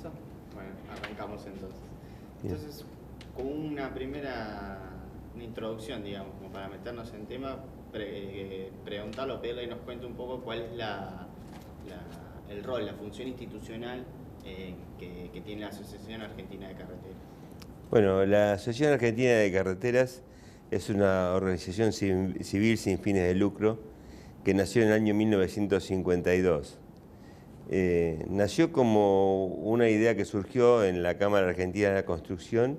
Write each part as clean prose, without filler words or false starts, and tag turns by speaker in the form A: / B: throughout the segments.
A: ¿Listo? Bueno, arrancamos entonces.
B: Bien.
A: Entonces, como una una introducción, digamos, como para meternos en tema, preguntarlo, pedirle y nos cuente un poco cuál es el rol, la función institucional que tiene la Asociación Argentina de Carreteras.
B: Bueno, la Asociación Argentina de Carreteras es una organización civil sin fines de lucro que nació en el año 1952. Nació como una idea que surgió en la Cámara Argentina de la Construcción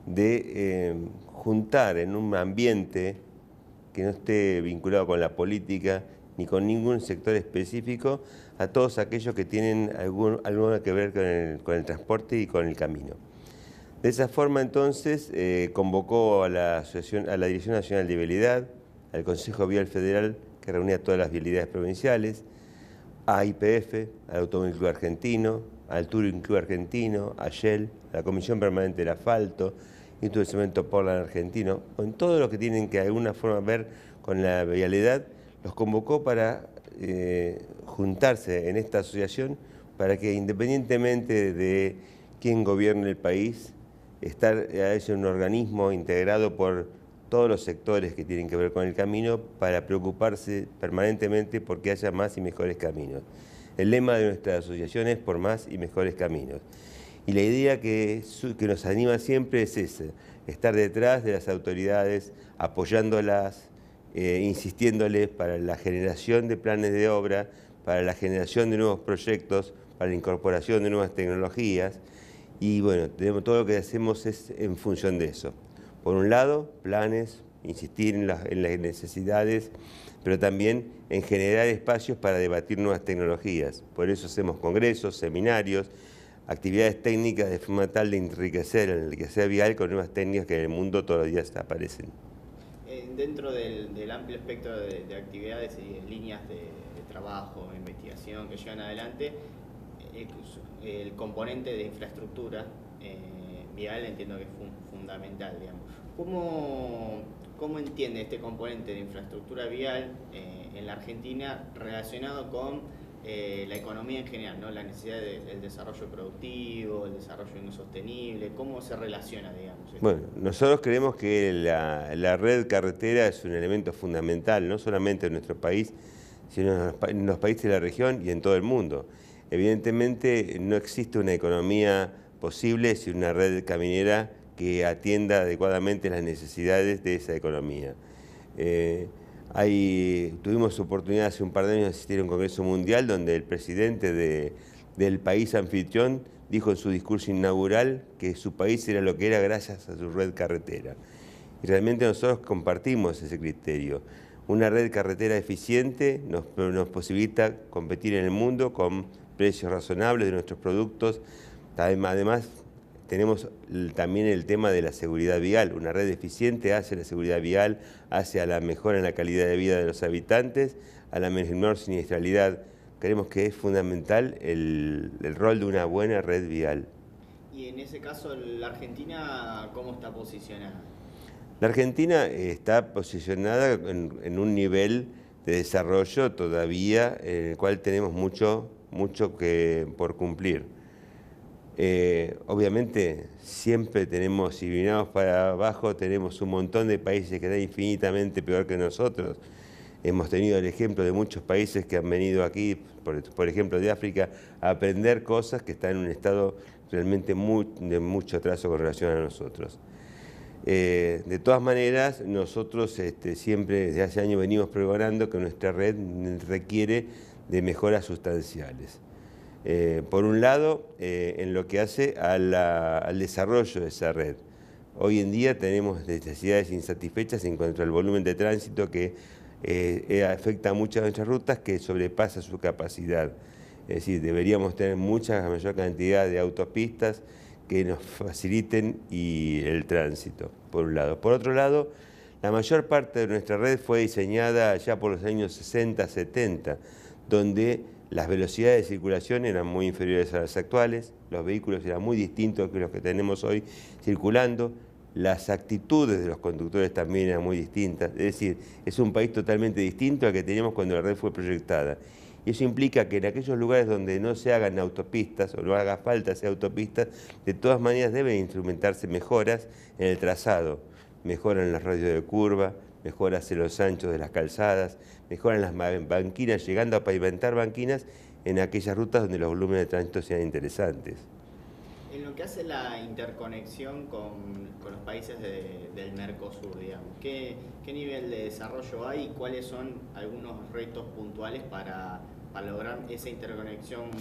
B: de juntar en un ambiente que no esté vinculado con la política ni con ningún sector específico a todos aquellos que tienen algo que ver con el transporte y con el camino. De esa forma entonces convocó a la Dirección Nacional de Vialidad, al Consejo Vial Federal que reunía todas las vialidades provinciales, a YPF, al Automóvil Club Argentino, al Touring Club Argentino, a Shell, a la Comisión Permanente del Asfalto, Instituto de Cemento Portland Argentino, con todos los que tienen que de alguna forma ver con la vialidad, los convocó para juntarse en esta asociación para que independientemente de quién gobierne el país, es un organismo integrado por todos los sectores que tienen que ver con el camino para preocuparse permanentemente porque haya más y mejores caminos. El lema de nuestra asociación es por más y mejores caminos. Y la idea que nos anima siempre es esa, estar detrás de las autoridades, apoyándolas, insistiéndoles para la generación de planes de obra, para la generación de nuevos proyectos, para la incorporación de nuevas tecnologías. Y bueno, todo lo que hacemos es en función de eso. Por un lado, planes, insistir en las necesidades, pero también en generar espacios para debatir nuevas tecnologías. Por eso hacemos congresos, seminarios, actividades técnicas de forma tal de enriquecer vial con nuevas técnicas que en el mundo todos los días aparecen.
A: Dentro del amplio espectro de actividades y de líneas de trabajo, de investigación que llevan adelante, el componente de infraestructura vial entiendo que es fundamental, digamos. ¿Cómo entiende este componente de infraestructura vial en la Argentina relacionado con la economía en general, ¿no? La necesidad del desarrollo productivo, el desarrollo sostenible? ¿Cómo se relaciona, digamos, esto?
B: Bueno, nosotros creemos que la red carretera es un elemento fundamental, no solamente en nuestro país, sino en los países de la región y en todo el mundo. Evidentemente no existe una economía posible sin una red caminera que atienda adecuadamente las necesidades de esa economía. Tuvimos oportunidad hace un par de años de asistir a un congreso mundial donde el presidente del país anfitrión dijo en su discurso inaugural que su país era lo que era gracias a su red carretera. Y realmente nosotros compartimos ese criterio. Una red carretera eficiente nos posibilita competir en el mundo con precios razonables de nuestros productos. Además, tenemos también el tema de la seguridad vial. Una red eficiente hace la seguridad vial, hace a la mejora en la calidad de vida de los habitantes, a la menor siniestralidad. Creemos que es fundamental el rol de una buena red vial.
A: Y en ese caso, ¿la Argentina cómo está posicionada?
B: La Argentina está posicionada en un nivel de desarrollo todavía en el cual tenemos mucho por cumplir. Obviamente siempre tenemos, si miramos para abajo, tenemos un montón de países que están infinitamente peor que nosotros. Hemos tenido el ejemplo de muchos países que han venido aquí, por ejemplo de África, a aprender cosas que están en un estado realmente de mucho atraso con relación a nosotros. De todas maneras, nosotros siempre desde hace años venimos pregonando que nuestra red requiere de mejoras sustanciales. Por un lado, en lo que hace al desarrollo de esa red. Hoy en día tenemos necesidades insatisfechas en cuanto al volumen de tránsito que afecta a muchas de nuestras rutas, que sobrepasa su capacidad. Es decir, deberíamos tener mayor cantidad de autopistas que nos faciliten el tránsito, por un lado. Por otro lado, la mayor parte de nuestra red fue diseñada ya por los años 60, 70, donde las velocidades de circulación eran muy inferiores a las actuales, los vehículos eran muy distintos que los que tenemos hoy circulando, las actitudes de los conductores también eran muy distintas, es decir, es un país totalmente distinto al que teníamos cuando la red fue proyectada. Y eso implica que en aquellos lugares donde no se hagan autopistas o no haga falta hacer autopistas, de todas maneras deben instrumentarse mejoras en el trazado, mejoran en los radios de curva, mejoras en los anchos de las calzadas, mejoran las banquinas, llegando a pavimentar banquinas en aquellas rutas donde los volúmenes de tránsito sean interesantes.
A: En lo que hace la interconexión con los países del Mercosur, digamos, ¿qué nivel de desarrollo hay y cuáles son algunos retos puntuales para lograr esa interconexión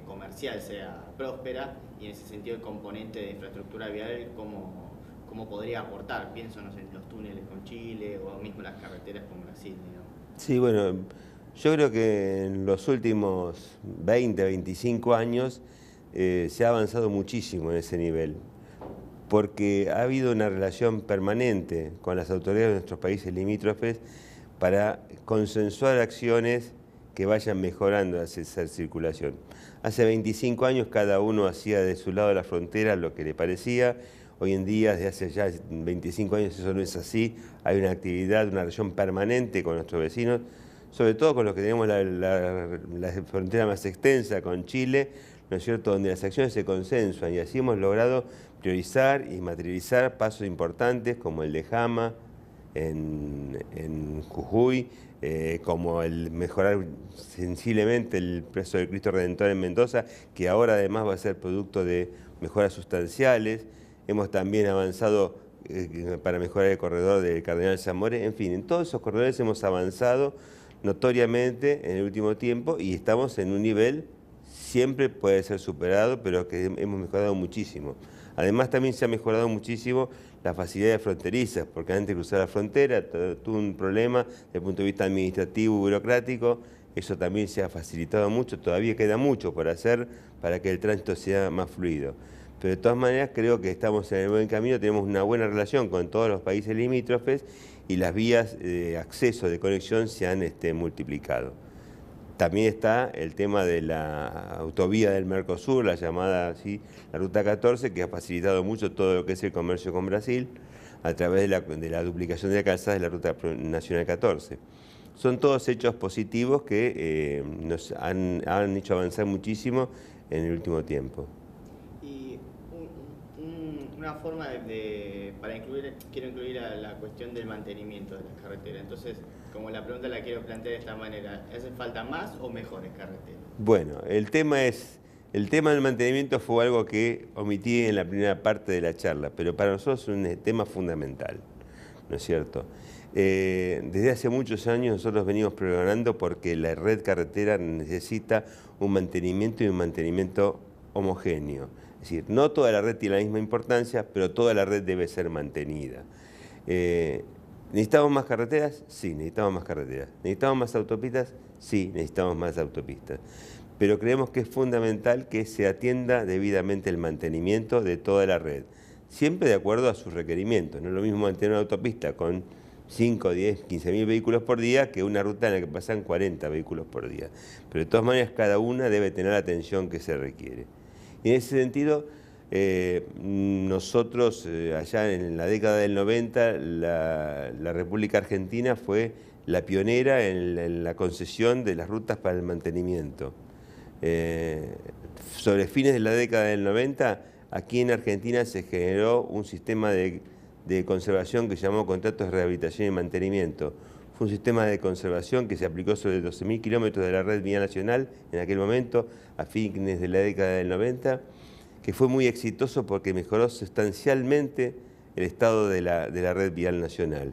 A: comercial sea próspera y en ese sentido el componente de infraestructura vial cómo podría aportar? Pienso, no sé, en los túneles con Chile o mismo las carreteras con Brasil, digamos.
B: Sí, bueno, yo creo que en los últimos 20, 25 años se ha avanzado muchísimo en ese nivel, porque ha habido una relación permanente con las autoridades de nuestros países limítrofes para consensuar acciones que vayan mejorando esa circulación. Hace 25 años cada uno hacía de su lado de la frontera lo que le parecía. Hoy en día, desde hace ya 25 años, eso no es así. Hay una actividad, una relación permanente con nuestros vecinos, sobre todo con los que tenemos la frontera más extensa, con Chile, ¿no es cierto?, donde las acciones se consensuan, y así hemos logrado priorizar y materializar pasos importantes como el de Jama en Jujuy, como el mejorar sensiblemente el precio del Cristo Redentor en Mendoza, que ahora además va a ser producto de mejoras sustanciales. Hemos también avanzado para mejorar el corredor del Cardenal Zamora. En fin, en todos esos corredores hemos avanzado notoriamente en el último tiempo y estamos en un nivel, siempre puede ser superado, pero que hemos mejorado muchísimo. Además también se ha mejorado muchísimo las facilidades fronterizas, porque antes de cruzar la frontera tuvo un problema desde el punto de vista administrativo y burocrático. Eso también se ha facilitado mucho, todavía queda mucho por hacer para que el tránsito sea más fluido. Pero de todas maneras creo que estamos en el buen camino, tenemos una buena relación con todos los países limítrofes y las vías de acceso, de conexión se han multiplicado. También está el tema de la autovía del Mercosur, la llamada así, la Ruta 14, que ha facilitado mucho todo lo que es el comercio con Brasil a través de la duplicación de calzadas de la Ruta Nacional 14. Son todos hechos positivos que nos han hecho avanzar muchísimo en el último tiempo.
A: Y una forma para quiero incluir a la cuestión del mantenimiento de las carreteras. Entonces, como la pregunta la quiero plantear de esta manera, ¿hace falta más o mejores carreteras?
B: Bueno, el tema del mantenimiento fue algo que omití en la primera parte de la charla, pero para nosotros es un tema fundamental, ¿no es cierto? Desde hace muchos años nosotros venimos programando porque la red carretera necesita un mantenimiento y un mantenimiento homogéneo. Es decir, no toda la red tiene la misma importancia, pero toda la red debe ser mantenida. ¿Necesitamos más carreteras? Sí, necesitamos más carreteras. ¿Necesitamos más autopistas? Sí, necesitamos más autopistas. Pero creemos que es fundamental que se atienda debidamente el mantenimiento de toda la red, siempre de acuerdo a sus requerimientos. No es lo mismo mantener una autopista con 5, 10, 15.000 vehículos por día que una ruta en la que pasan 40 vehículos por día. Pero de todas maneras cada una debe tener la atención que se requiere. Y en ese sentido, nosotros allá en la década del 90, la República Argentina fue la pionera en la concesión de las rutas para el mantenimiento. Sobre fines de la década del 90, aquí en Argentina se generó un sistema de conservación que se llamó Contratos de Rehabilitación y Mantenimiento. Fue un sistema de conservación que se aplicó sobre 12.000 kilómetros de la red vial nacional en aquel momento, a fines de la década del 90, que fue muy exitoso porque mejoró sustancialmente el estado de la red vial nacional.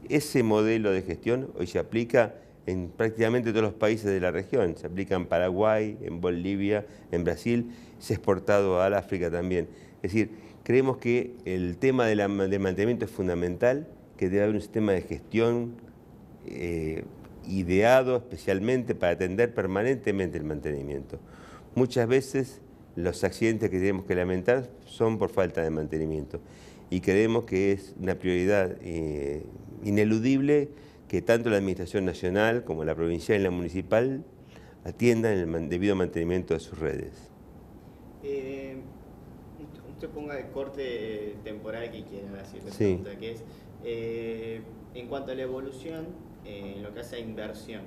B: Ese modelo de gestión hoy se aplica en prácticamente todos los países de la región. Se aplica en Paraguay, en Bolivia, en Brasil, se ha exportado al África también. Es decir, creemos que el tema del mantenimiento es fundamental, que debe haber un sistema de gestión ideado especialmente para atender permanentemente el mantenimiento. Muchas veces los accidentes que tenemos que lamentar son por falta de mantenimiento y creemos que es una prioridad ineludible que tanto la Administración Nacional como la provincial y la municipal atiendan el debido mantenimiento de sus redes.
A: Usted ponga el corte temporal que quiera decir, la
B: Sí.
A: pregunta, que es en cuanto a la evolución, en lo que hace a inversión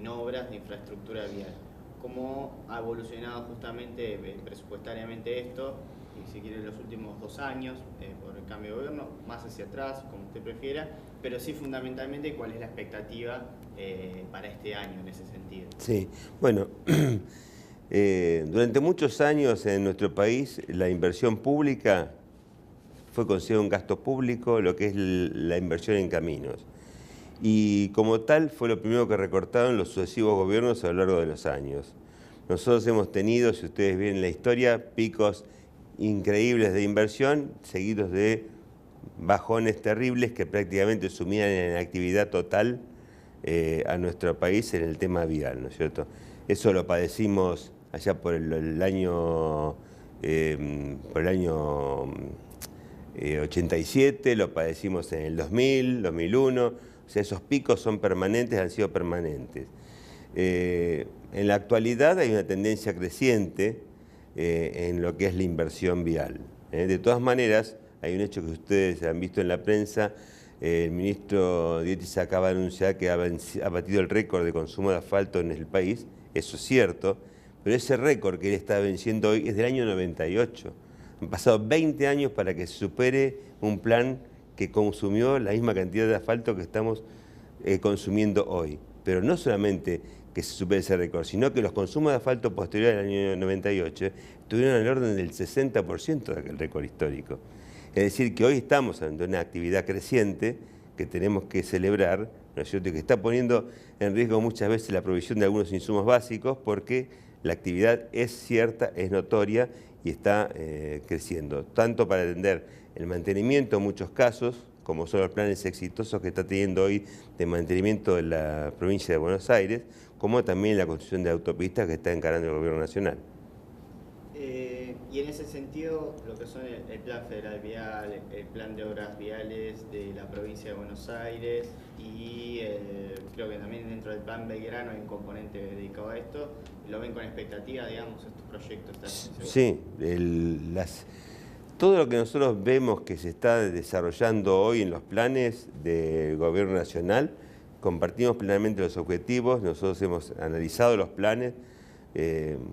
A: en obras de infraestructura vial. ¿Cómo ha evolucionado justamente presupuestariamente esto? Y si quiere en los últimos 2 años, por el cambio de gobierno, más hacia atrás, como usted prefiera, pero sí fundamentalmente cuál es la expectativa para este año en ese sentido.
B: Sí, bueno, durante muchos años en nuestro país la inversión pública fue considerada un gasto público, lo que es la inversión en caminos. Y como tal fue lo primero que recortaron los sucesivos gobiernos a lo largo de los años. Nosotros hemos tenido, si ustedes ven la historia, picos increíbles de inversión, seguidos de bajones terribles que prácticamente sumían en actividad total a nuestro país en el tema vial, ¿no es cierto? Eso lo padecimos allá por el año 87, lo padecimos en el 2000, 2001, o sea, esos picos son permanentes, han sido permanentes. En la actualidad hay una tendencia creciente en lo que es la inversión vial. De todas maneras, hay un hecho que ustedes han visto en la prensa, el ministro Dietrich acaba de anunciar que ha batido el récord de consumo de asfalto en el país, eso es cierto, pero ese récord que él está venciendo hoy es del año 98. Han pasado 20 años para que se supere un plan que consumió la misma cantidad de asfalto que estamos consumiendo hoy. Pero no solamente que se supere ese récord, sino que los consumos de asfalto posteriores al año 98 estuvieron en el orden del 60% de aquel récord histórico. Es decir, que hoy estamos ante una actividad creciente que tenemos que celebrar, ¿no es cierto?, que está poniendo en riesgo muchas veces la provisión de algunos insumos básicos porque la actividad es cierta, es notoria y está creciendo, tanto para atender el mantenimiento en muchos casos, como son los planes exitosos que está teniendo hoy de mantenimiento de la provincia de Buenos Aires, como también la construcción de autopistas que está encarando el Gobierno Nacional.
A: Y en ese sentido, lo que son el Plan Federal Vial, el Plan de Obras Viales de la provincia de Buenos Aires y creo que también dentro del Plan Belgrano hay un componente dedicado a esto, ¿lo ven con expectativa, digamos, estos proyectos?
B: Sí, todo lo que nosotros vemos que se está desarrollando hoy en los planes del Gobierno Nacional, compartimos plenamente los objetivos, nosotros hemos analizado los planes,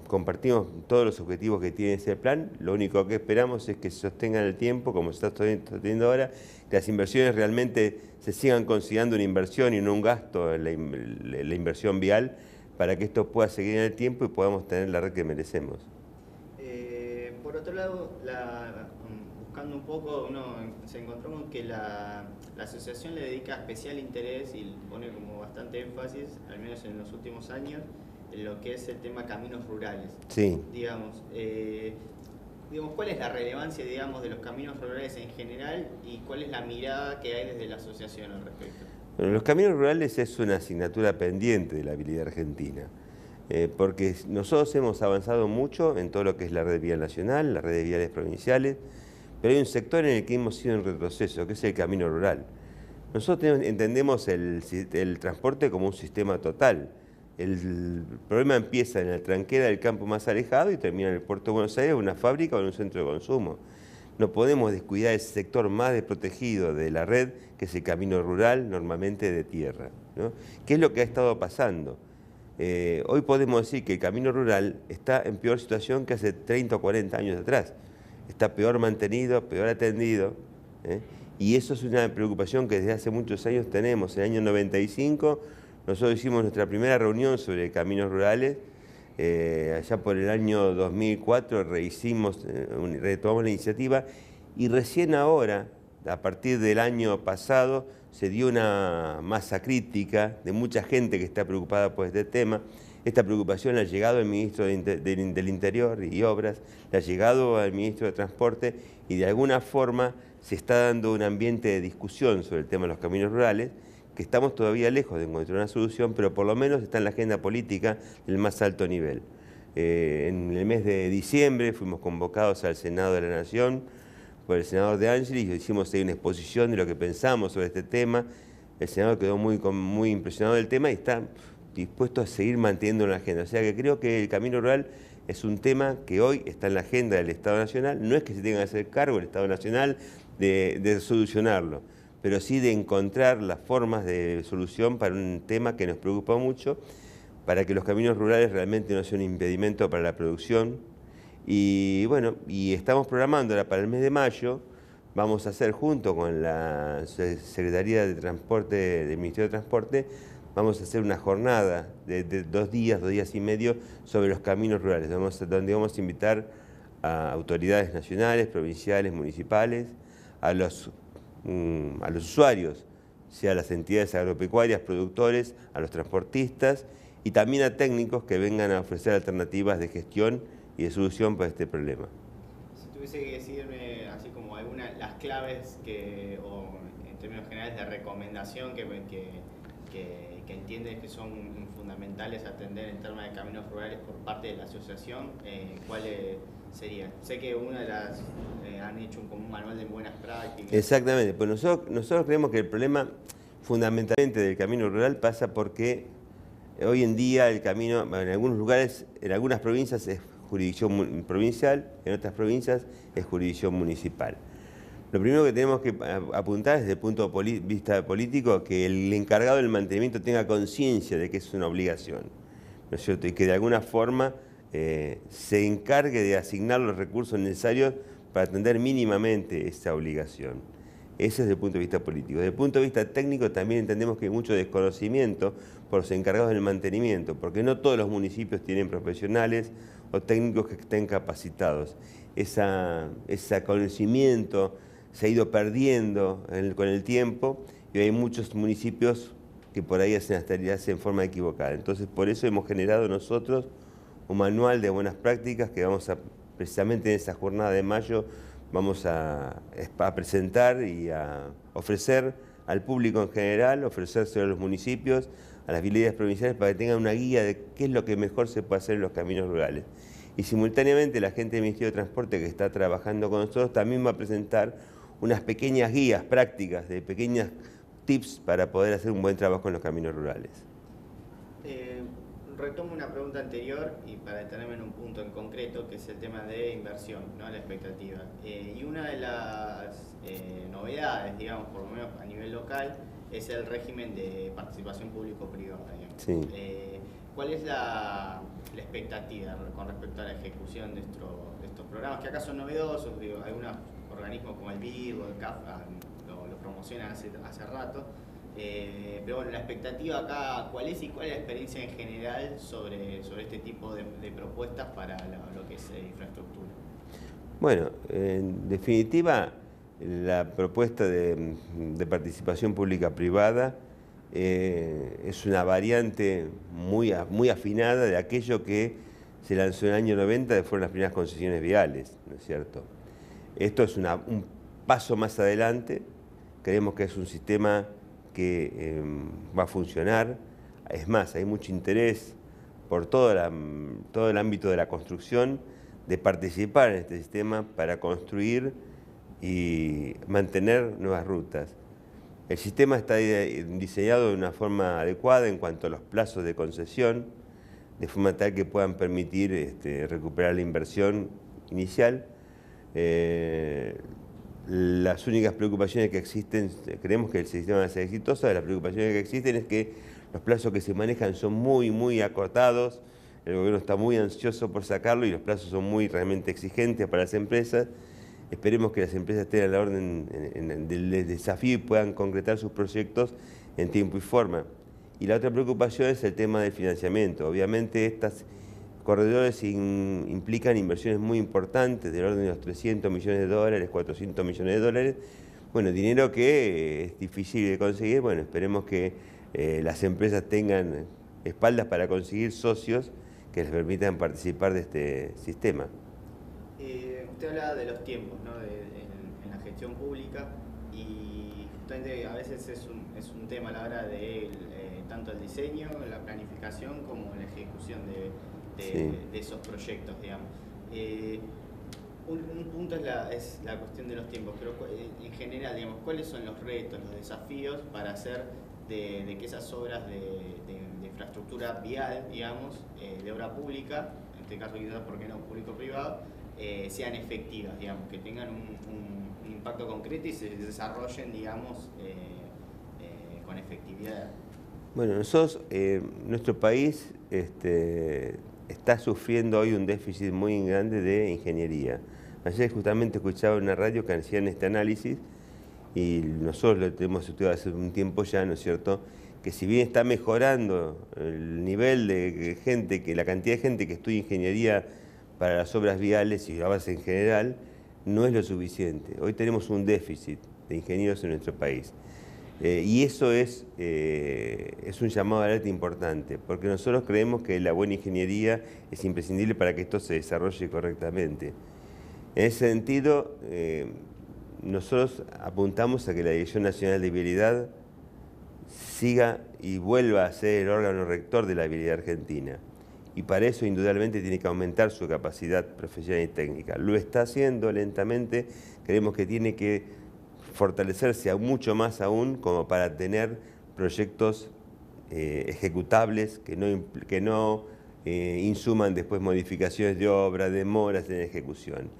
B: compartimos todos los objetivos que tiene ese plan, lo único que esperamos es que se sostenga en el tiempo, como se está sosteniendo ahora, que las inversiones realmente se sigan considerando una inversión y no un gasto en la inversión vial, para que esto pueda seguir en el tiempo y podamos tener la red que merecemos.
A: Por otro lado, buscando un poco, uno se encontró con que la asociación le dedica especial interés y pone como bastante énfasis, al menos en los últimos años, en lo que es el tema caminos rurales.
B: Sí.
A: Digamos, ¿cuál es la relevancia, digamos, de los caminos rurales en general y cuál es la mirada que hay desde la asociación al respecto?
B: Bueno, los caminos rurales es una asignatura pendiente de la vialidad argentina, porque nosotros hemos avanzado mucho en todo lo que es la red vial nacional, las redes viales provinciales, pero hay un sector en el que hemos ido en retroceso, que es el camino rural. Nosotros entendemos el transporte como un sistema total. El problema empieza en la tranquera del campo más alejado y termina en el puerto de Buenos Aires, una fábrica o en un centro de consumo. No podemos descuidar ese sector más desprotegido de la red, que es el camino rural, normalmente de tierra, ¿no? ¿Qué es lo que ha estado pasando? Hoy podemos decir que el camino rural está en peor situación que hace 30 o 40 años atrás. Está peor mantenido, peor atendido, y eso es una preocupación que desde hace muchos años tenemos. En el año 95 nosotros hicimos nuestra primera reunión sobre caminos rurales, allá por el año 2004 retomamos la iniciativa y recién ahora, a partir del año pasado, se dio una masa crítica de mucha gente que está preocupada por este tema. Esta preocupación le ha llegado al ministro del Interior y Obras, le ha llegado al ministro de Transporte y de alguna forma se está dando un ambiente de discusión sobre el tema de los caminos rurales, que estamos todavía lejos de encontrar una solución, pero por lo menos está en la agenda política del más alto nivel. En el mes de diciembre fuimos convocados al Senado de la Nación por el senador De Angelis y hicimos ahí una exposición de lo que pensamos sobre este tema. El senador quedó muy impresionado del tema y está dispuesto a seguir manteniendo en la agenda. O sea que creo que el camino rural es un tema que hoy está en la agenda del Estado Nacional. No es que se tenga que hacer cargo el Estado Nacional de solucionarlo, pero sí de encontrar las formas de solución para un tema que nos preocupa mucho, para que los caminos rurales realmente no sean un impedimento para la producción. Y bueno, y estamos programando ahora para el mes de mayo, vamos a hacer junto con la Secretaría de Transporte del Ministerio de Transporte, vamos a hacer una jornada de 2 días y medio sobre los caminos rurales, donde vamos a invitar a autoridades nacionales, provinciales, municipales, a los usuarios, sea las entidades agropecuarias, productores, a los transportistas y también a técnicos que vengan a ofrecer alternativas de gestión y de solución para este problema.
A: Si tuviese que decirme así como las claves o en términos generales de recomendación que entiendes que son fundamentales atender en temas de caminos rurales por parte de la asociación, ¿cuáles serían? Sé que una de las han hecho como un manual de buenas prácticas.
B: Exactamente, pues nosotros creemos que el problema fundamentalmente del camino rural pasa porque hoy en día el camino, en algunos lugares, en algunas provincias es jurisdicción provincial, en otras provincias es jurisdicción municipal. Lo primero que tenemos que apuntar desde el punto de vista político, que el encargado del mantenimiento tenga conciencia de que es una obligación, ¿no es cierto? Y que de alguna forma se encargue de asignar los recursos necesarios para atender mínimamente esa obligación. Ese es desde el punto de vista político. Desde el punto de vista técnico también entendemos que hay mucho desconocimiento por los encargados del mantenimiento, porque no todos los municipios tienen profesionales o técnicos que estén capacitados. Ese conocimiento se ha ido perdiendo con el tiempo y hay muchos municipios que por ahí hacen actividades en forma equivocada. Entonces, por eso hemos generado nosotros un manual de buenas prácticas que vamos a, precisamente en esa jornada de mayo, vamos a presentar y a ofrecer al público en general, ofrecérselo a los municipios, a las vialidades provinciales, para que tengan una guía de qué es lo que mejor se puede hacer en los caminos rurales. Y simultáneamente la gente del Ministerio de Transporte que está trabajando con nosotros también va a presentar unas pequeñas guías prácticas, de pequeñas tips para poder hacer un buen trabajo en los caminos rurales.
A: Retomo una pregunta anterior y para detenerme en un punto en concreto, que es el tema de inversión, ¿no? La expectativa. Y una de las novedades, digamos, por lo menos a nivel local, es el régimen de participación público-privada.
B: Sí.
A: ¿Cuál es la expectativa con respecto a la ejecución de estos programas, que acá son novedosos? Digo, algunos organismos como el BID o el CAF lo promocionan hace rato. Pero bueno, la expectativa acá, ¿cuál es y cuál es la experiencia en general sobre este tipo de propuestas para lo que es infraestructura?
B: Bueno, en definitiva, la propuesta de participación pública-privada es una variante muy afinada de aquello que se lanzó en el año 90, que fueron las primeras concesiones viales, ¿no es cierto? Esto es un paso más adelante, creemos que es un sistema que va a funcionar. Es más, hay mucho interés por todo el ámbito de la construcción de participar en este sistema para construir y mantener nuevas rutas. El sistema está diseñado de una forma adecuada en cuanto a los plazos de concesión, de forma tal que puedan permitir recuperar la inversión inicial. Las únicas preocupaciones que existen, creemos que el sistema va a ser exitoso, las preocupaciones que existen es que los plazos que se manejan son muy acortados, el gobierno está muy ansioso por sacarlo y los plazos son realmente exigentes para las empresas. Esperemos que las empresas estén a la orden del desafío y puedan concretar sus proyectos en tiempo y forma. Y la otra preocupación es el tema del financiamiento. Obviamente estos corredores implican inversiones muy importantes, del orden de los 300 millones de dólares, 400 millones de dólares. Bueno, dinero que es difícil de conseguir. Bueno, esperemos que las empresas tengan espaldas para conseguir socios que les permitan participar de este sistema.
A: Usted hablaba de los tiempos, ¿no? en la gestión pública, y justamente a veces es un tema a la hora de tanto el diseño, la planificación, como la ejecución de esos proyectos, digamos. Un punto es la cuestión de los tiempos, pero en general, digamos, ¿cuáles son los retos, los desafíos para hacer de que esas obras de infraestructura vial, digamos, de obra pública, en este caso quizás, ¿por qué no público-privado?, sean efectivas, digamos, que tengan un impacto concreto y se desarrollen, digamos, con efectividad?
B: Bueno, nosotros, nuestro país está sufriendo hoy un déficit muy grande de ingeniería. Ayer justamente escuchaba en una radio que hacían este análisis y nosotros lo tenemos estudiado hace un tiempo ya, ¿no es cierto?, que si bien está mejorando el nivel de gente, la cantidad de gente que estudia ingeniería para las obras viales y la base en general, no es lo suficiente. Hoy tenemos un déficit de ingenieros en nuestro país. Y eso es un llamado de alerta importante, porque nosotros creemos que la buena ingeniería es imprescindible para que esto se desarrolle correctamente. En ese sentido, nosotros apuntamos a que la Dirección Nacional de Vialidad siga y vuelva a ser el órgano rector de la vialidad argentina. Y para eso, indudablemente, tiene que aumentar su capacidad profesional y técnica. Lo está haciendo lentamente, creemos que tiene que fortalecerse mucho más aún como para tener proyectos ejecutables que no insuman después modificaciones de obra, demoras en ejecución.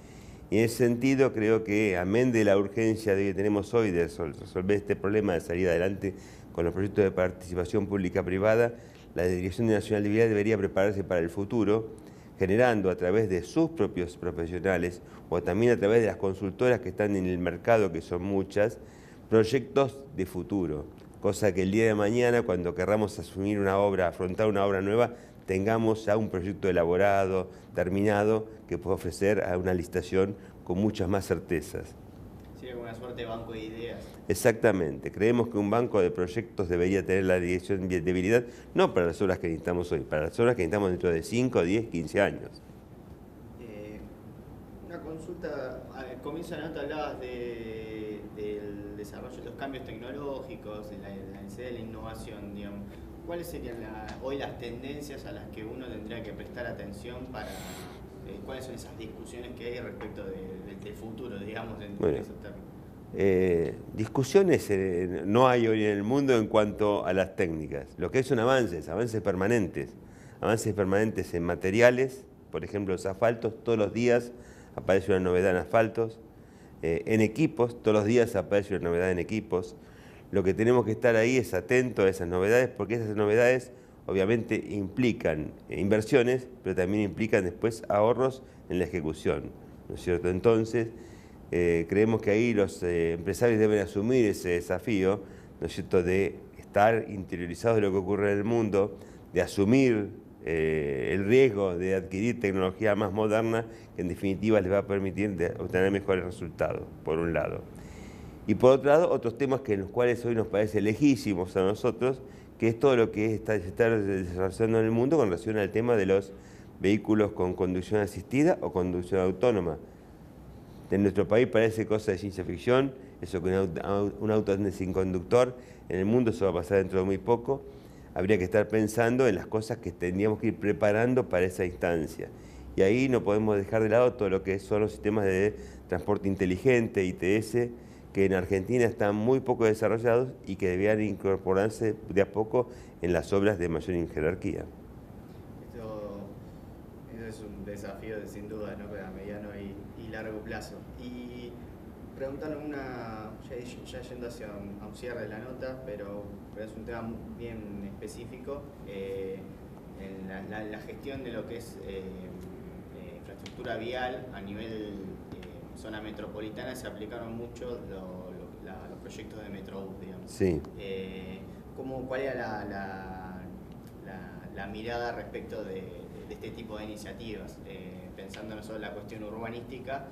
B: Y en ese sentido creo que, amén de la urgencia que tenemos hoy de resolver este problema de salir adelante con los proyectos de participación pública-privada, la Dirección Nacional de Vialidad debería prepararse para el futuro, generando a través de sus propios profesionales o también a través de las consultoras que están en el mercado, que son muchas, proyectos de futuro. Cosa que el día de mañana, cuando querramos asumir una obra, afrontar una obra nueva, tengamos ya un proyecto elaborado, terminado, que pueda ofrecer a una licitación con muchas más certezas.
A: Sí, una suerte de banco de ideas.
B: Exactamente. Creemos que un banco de proyectos debería tener la Dirección de Vialidad, no para las obras que necesitamos hoy, para las obras que necesitamos dentro de 5, 10, 15 años.
A: Una consulta, al comienzo de la nota hablabas del desarrollo de los cambios tecnológicos, de la necesidad de la innovación, digamos. ¿Cuáles serían hoy las tendencias a las que uno tendría que prestar atención para... ¿Cuáles son esas discusiones que hay respecto del futuro, digamos, en esos términos?
B: Discusiones no hay hoy en el mundo en cuanto a las técnicas. Lo que son avances permanentes en materiales, por ejemplo, los asfaltos, todos los días aparece una novedad en asfaltos, en equipos, todos los días aparece una novedad en equipos. Lo que tenemos que estar ahí es atentos a esas novedades, porque esas novedades obviamente implican inversiones, pero también implican después ahorros en la ejecución, ¿no es cierto? Entonces, creemos que ahí los empresarios deben asumir ese desafío, ¿no es cierto?, de estar interiorizados de lo que ocurre en el mundo, de asumir el riesgo de adquirir tecnología más moderna, que en definitiva les va a permitir obtener mejores resultados, por un lado. Y por otro lado, otros temas en los cuales hoy nos parece legítimos a nosotros, que es todo lo que se está desarrollando en el mundo con relación al tema de los vehículos con conducción asistida o conducción autónoma. En nuestro país parece cosa de ciencia ficción, eso que un auto ande sin conductor, en el mundo eso va a pasar dentro de muy poco. Habría que estar pensando en las cosas que tendríamos que ir preparando para esa instancia. Y ahí no podemos dejar de lado todo lo que son los sistemas de transporte inteligente, ITS, que en Argentina están muy poco desarrollados y que debían incorporarse de a poco en las obras de mayor jerarquía.
A: Eso es un desafío sin duda, ¿no?, a mediano y largo plazo. Y preguntarle ya yendo hacia un cierre de la nota, pero es un tema bien específico, en la gestión de lo que es infraestructura vial a nivel zona metropolitana se aplicaron mucho los proyectos de Metrobús, digamos.
B: Sí.
A: ¿Cuál era la mirada respecto de este tipo de iniciativas? Pensando no solo en la cuestión urbanística,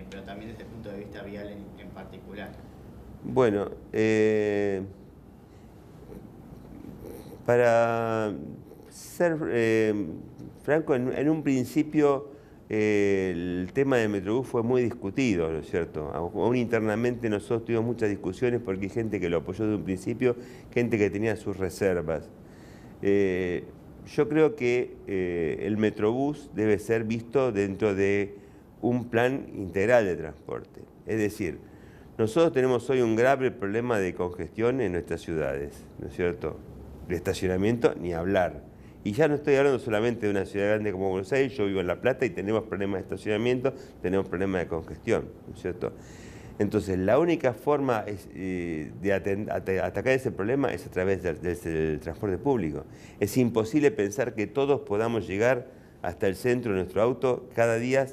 A: pero también desde el punto de vista vial en particular.
B: Bueno, para ser franco, en un principio el tema de Metrobús fue muy discutido, ¿no es cierto? Aún internamente nosotros tuvimos muchas discusiones porque hay gente que lo apoyó desde un principio, gente que tenía sus reservas. Yo creo que el Metrobús debe ser visto dentro de un plan integral de transporte. Es decir, nosotros tenemos hoy un grave problema de congestión en nuestras ciudades, ¿no es cierto? De estacionamiento, ni hablar. Y ya no estoy hablando solamente de una ciudad grande como Buenos Aires, yo vivo en La Plata y tenemos problemas de estacionamiento, tenemos problemas de congestión, ¿no es cierto? Entonces, la única forma de atacar ese problema es a través del transporte público. Es imposible pensar que todos podamos llegar hasta el centro de nuestro auto, cada día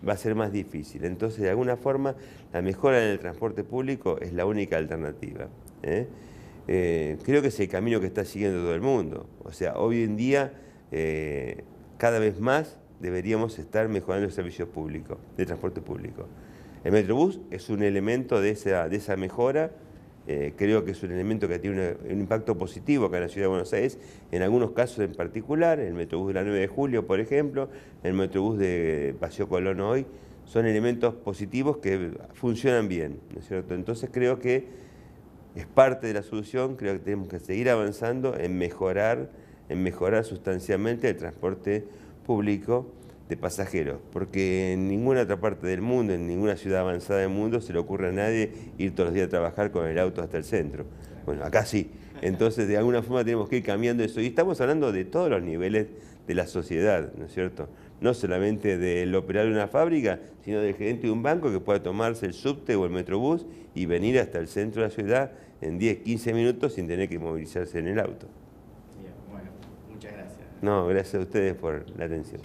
B: va a ser más difícil. Entonces, de alguna forma, la mejora en el transporte público es la única alternativa. Creo que es el camino que está siguiendo todo el mundo. O sea, hoy en día, cada vez más deberíamos estar mejorando el servicio público, de transporte público. El Metrobús es un elemento de esa mejora. Creo que es un elemento que tiene un impacto positivo acá en la Ciudad de Buenos Aires, en algunos casos en particular, el Metrobús de la 9 de Julio, por ejemplo, el Metrobús de Paseo Colón hoy, son elementos positivos que funcionan bien, ¿no es cierto? Entonces creo que es parte de la solución, creo que tenemos que seguir avanzando en mejorar sustancialmente el transporte público de pasajeros, porque en ninguna otra parte del mundo, en ninguna ciudad avanzada del mundo, se le ocurre a nadie ir todos los días a trabajar con el auto hasta el centro. Bueno, acá sí. Entonces, de alguna forma tenemos que ir cambiando eso. Y estamos hablando de todos los niveles de la sociedad, ¿no es cierto? No solamente del operario de una fábrica, sino del gerente de un banco que pueda tomarse el subte o el metrobús y venir hasta el centro de la ciudad en 10, 15 minutos sin tener que movilizarse en el auto.
A: Bien, bueno, muchas gracias.
B: No, gracias a ustedes por la atención.